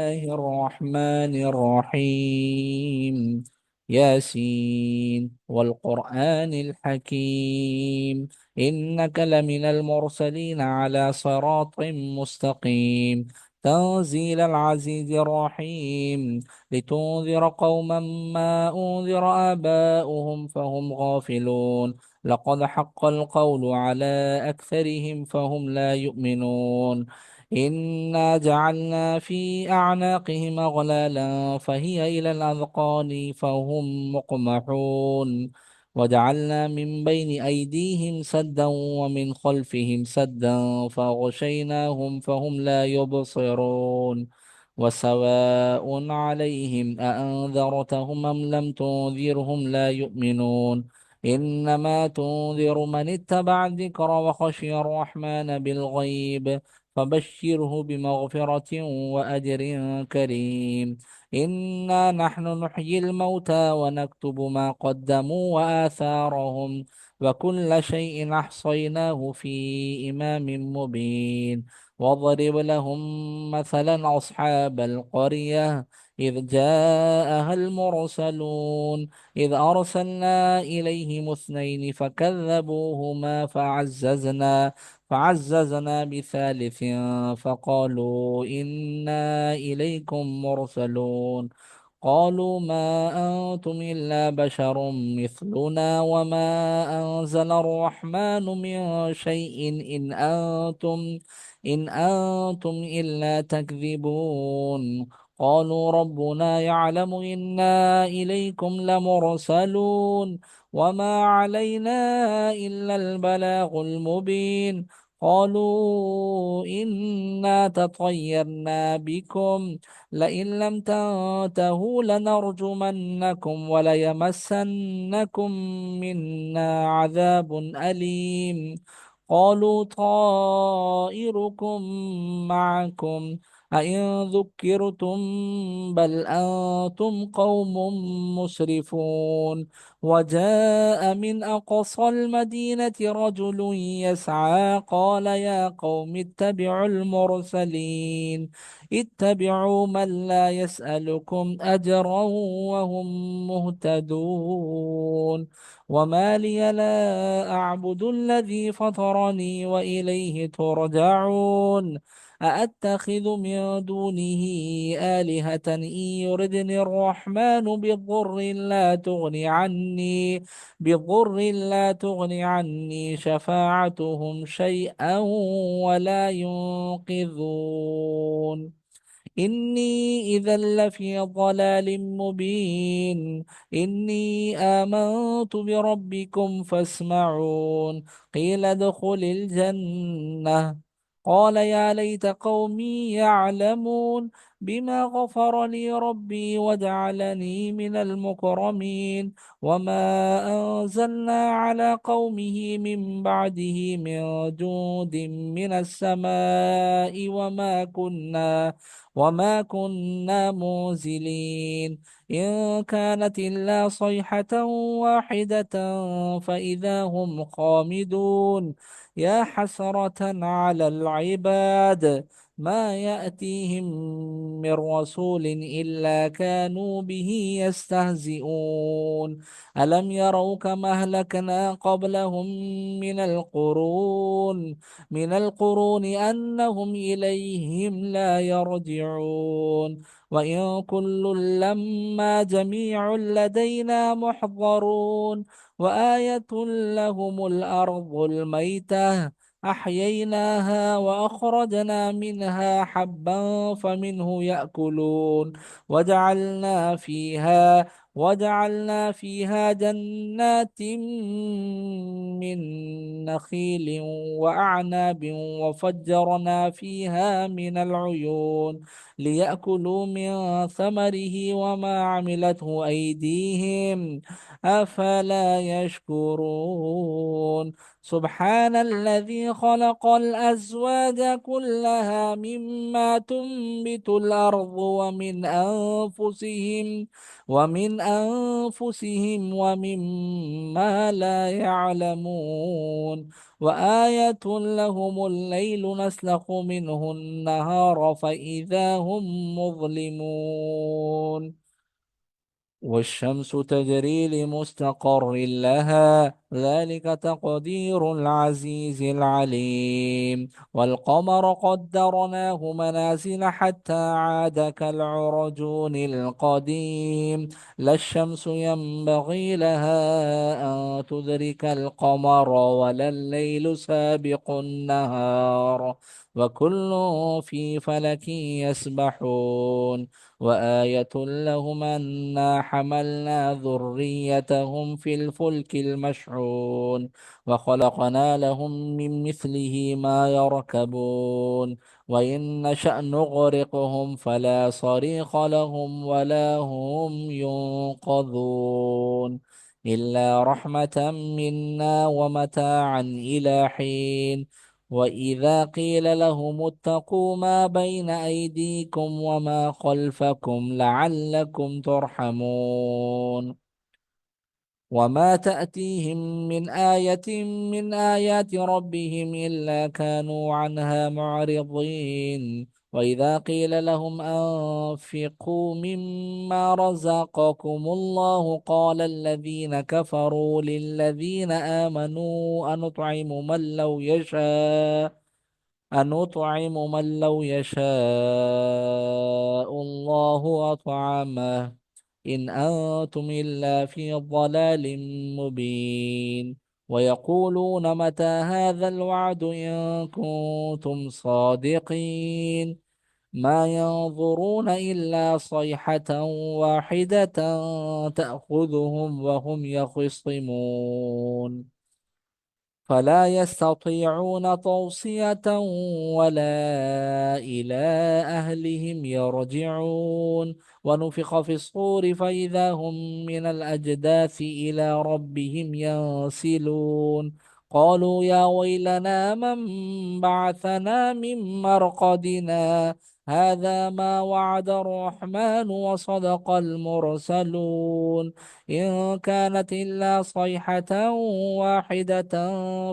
الله الرحمن الرحيم. ياسين والقرآن الحكيم، إنك لمن المرسلين على صراط مستقيم. تنزيل العزيز الرحيم، لتنذر قوما ما أنذر آباؤهم فهم غافلون. لقد حق القول على أكثرهم فهم لا يؤمنون. إنا جعلنا في أعناقهم أغلالا فهي إلى الأذقان فهم مقمحون. وجعلنا من بين أيديهم سدا ومن خلفهم سدا فأغشيناهم فهم لا يبصرون. وسواء عليهم أأنذرتهم أم لم تنذرهم لا يؤمنون. إنما تنذر من اتبع الذكر وخشي الرحمن بالغيب، فبشره بمغفرة وأجر كريم. إنا نحن نحيي الموتى ونكتب ما قدموا وآثارهم، وكل شيء أحصيناه في إمام مبين. واضرب لهم مثلا أصحاب القرية إذ جاءها المرسلون، إذ أرسلنا إليهم اثنين فكذبوهما فعززنا بثالث فقالوا إنا إليكم مرسلون. قالوا ما أنتم إلا بشر مثلنا وما أنزل الرحمن من شيء إن أنتم إلا تكذبون. قالوا ربنا يعلم إنا إليكم لمرسلون، وما علينا إلا البلاغ المبين. قالوا إنا تطيرنا بكم، لئن لم تنتهوا لنرجمنكم وليمسنكم منا عذاب أليم. قالوا طائركم معكم، أئن ذكرتم بل أنتم قوم مسرفون. وجاء من أقصى المدينة رجل يسعى قال يا قوم اتبعوا المرسلين، اتبعوا من لا يسألكم أجرا وهم مهتدون. وما لي لا أعبد الذي فطرني وإليه ترجعون. أأتخذ من دونه آلهة إن يردني الرحمن بضر لا تغني عني شفاعتهم شيئا ولا ينقذون. إني إذا لفي ضلال مبين. إني آمنت بربكم فاسمعون. قيل ادخل الجنة. قال يا ليت قومي يعلمون بما غفر لي ربي وجعلني من المكرمين. وما أنزلنا على قومه من بعده من جود من السماء وما كنا منزلين. إن كانت إلا صيحة واحدة فإذا هم خامدون. يا حسرة على العباد، ما يأتيهم من رسول إلا كانوا به يستهزئون. ألم يروا كما أهلكنا قبلهم من القرون أنهم إليهم لا يرجعون. وإن كل لما جميع لدينا محضرون. وآية لهم الأرض الميتة أحييناها وأخرجنا منها حبا فمنه يأكلون. وجعلنا فيها جنات من نخيل وأعناب وفجرنا فيها من العيون ليأكلوا من ثمره وما عملته أيديهم أفلا يشكرون. سبحان الذي خلق الأزواج كلها مما تنبت الأرض ومن أنفسهم ومما لا يعلمون. وآية لهم الليل نسلخ منه النهار فإذا هم مظلمون والشمس تجري لمستقر لها ذلك تقدير العزيز العليم والقمر قدرناه منازل حتى عاد كالعرجون القديم لا الشمس ينبغي لها أن تدرك القمر ولا الليل سابق النهار وكل في فلك يسبحون وآية لهم أنا حملنا ذريتهم في الفلك المشحون وخلقنا لهم من مثله ما يركبون وإن نشأ نغرقهم فلا صريخ لهم ولا هم ينقذون إلا رحمة منا ومتاعا إلى حين وإذا قيل لهم اتقوا ما بين أيديكم وما خلفكم لعلكم ترحمون وما تأتيهم من آية من آيات ربهم إلا كانوا عنها معرضين وإذا قيل لهم أنفقوا مما رزقكم الله قال الذين كفروا للذين آمنوا أنطعم من لو يشاء الله أطعمه إن أنتم إلا في ضلال مبين ويقولون متى هذا الوعد إن كنتم صادقين ما ينظرون إلا صيحة واحدة تأخذهم وهم يخصمون فلا يستطيعون توصية ولا إلى أهلهم يرجعون ونفخ في الصور فإذا هم من الأجداث إلى ربهم ينسلون قالوا يا ويلنا من بعثنا من مرقدنا هذا ما وعد الرحمن وصدق المرسلون إن كانت إلا صيحة واحدة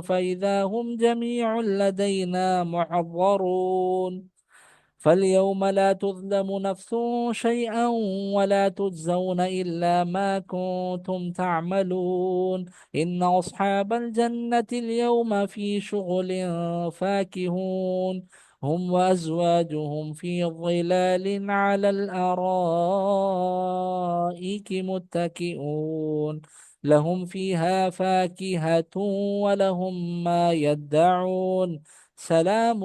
فإذا هم جميع لدينا محضرون فاليوم لا تظلم نفس شيئا ولا تجزون إلا ما كنتم تعملون إن أصحاب الجنة اليوم في شغل فاكهون هم وأزواجهم في ظلال على الأرائك متكئون لهم فيها فاكهة ولهم ما يدعون سلام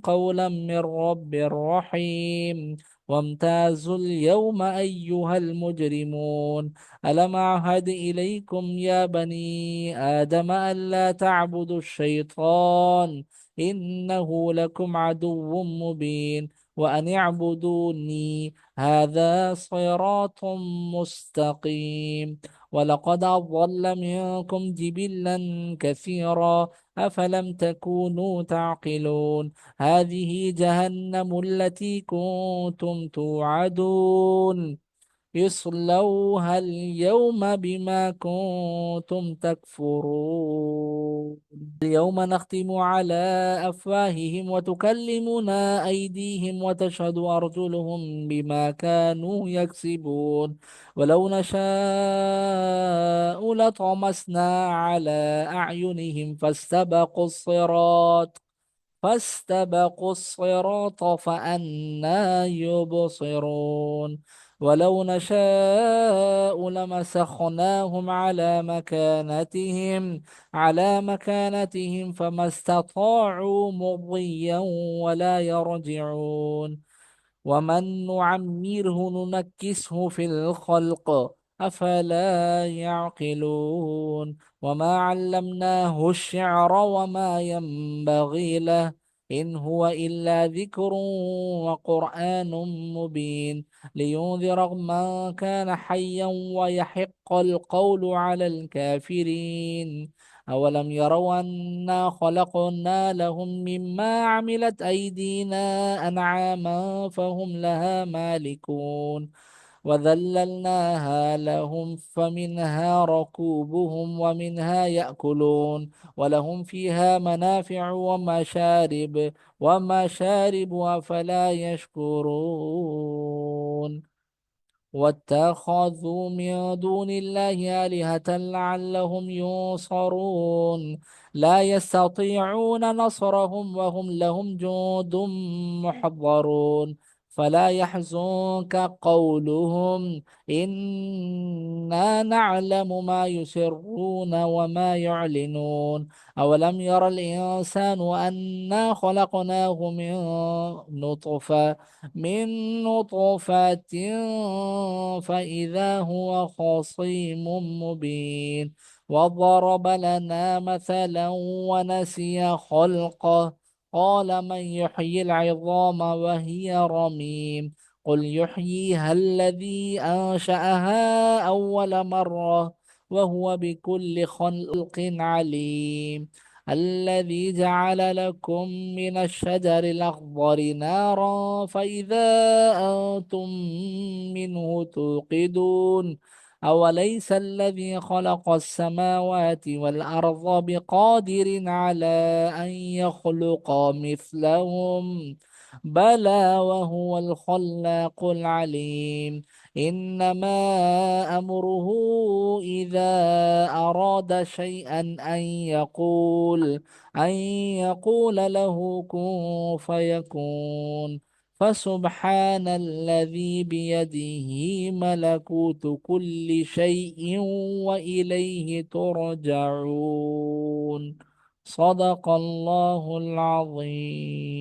قولا من رب رحيم وامتازوا اليوم أيها المجرمون ألم أعهد إليكم يا بني آدم ألا تعبدوا الشيطان إنه لكم عدو مبين وأن اعبدوني هذا صراط مستقيم ولقد أضل منكم جبلا كثيرا أفلم تكونوا تعقلون هذه جهنم التي كنتم توعدون اصلوها اليوم بما كنتم تكفرون اليوم نختم على أفواههم وتكلمنا أيديهم وتشهد أرجلهم بما كانوا يكسبون ولو نشاء لطمسنا على أعينهم فاستبقوا الصراط فأنا يبصرون ولو نشاء لمسخناهم على مكانتهم فما استطاعوا مضيا ولا يرجعون ومن نعمره ننكسه في الخلق أفلا يعقلون وما علمناه الشعر وما ينبغي له إن هو إلا ذكر وقرآن مبين لينذر من كان حيا ويحق القول على الكافرين أولم يروا أنا خلقنا لهم مما عملت أيدينا أنعاما فهم لها مالكون وذللناها لهم فمنها ركوبهم ومنها يأكلون ولهم فيها منافع ومشارب أفلا يشكرون واتخذوا من دون الله آلهة لعلهم ينصرون لا يستطيعون نصرهم وهم لهم جند محضرون فلا يحزنك قولهم إنا نعلم ما يسرون وما يعلنون أولم ير الإنسان أنا خلقناه من نطفة فإذا هو خصيم مبين وضرب لنا مثلا ونسي خلقه قال من يحيي العظام وهي رميم قل يحييها الذي أنشأها أول مرة وهو بكل خلق عليم الذي جعل لكم من الشجر الأخضر نارا فإذا أنتم منه توقدون أوليس الذي خلق السماوات والأرض بقادر على أن يخلق مثلهم بلى وهو الخلاق العليم إنما أمره إذا أراد شيئا أن يقول له كن فيكون فسبحان الذي بيده ملكوت كل شيء وإليه ترجعون صدق الله العظيم.